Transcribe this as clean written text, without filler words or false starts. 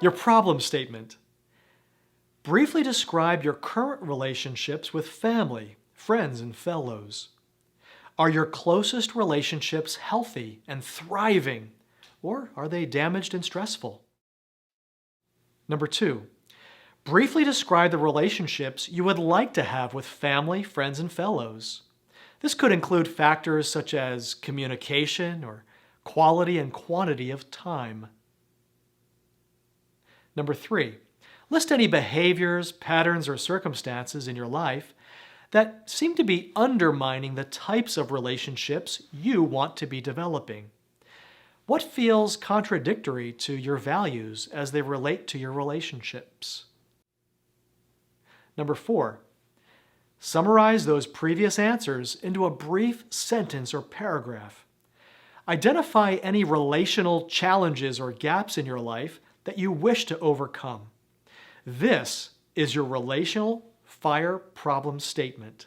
Your problem statement. Briefly describe your current relationships with family, friends, and fellows. Are your closest relationships healthy and thriving, or are they damaged and stressful? Number 2, briefly describe the relationships you would like to have with family, friends, and fellows. This could include factors such as communication or quality and quantity of time. Number 3, list any behaviors, patterns, or circumstances in your life that seem to be undermining the types of relationships you want to be developing. What feels contradictory to your values as they relate to your relationships? Number 4, summarize those previous answers into a brief sentence or paragraph. Identify any relational challenges or gaps in your life that you wish to overcome. This is your relational FIRE problem statement.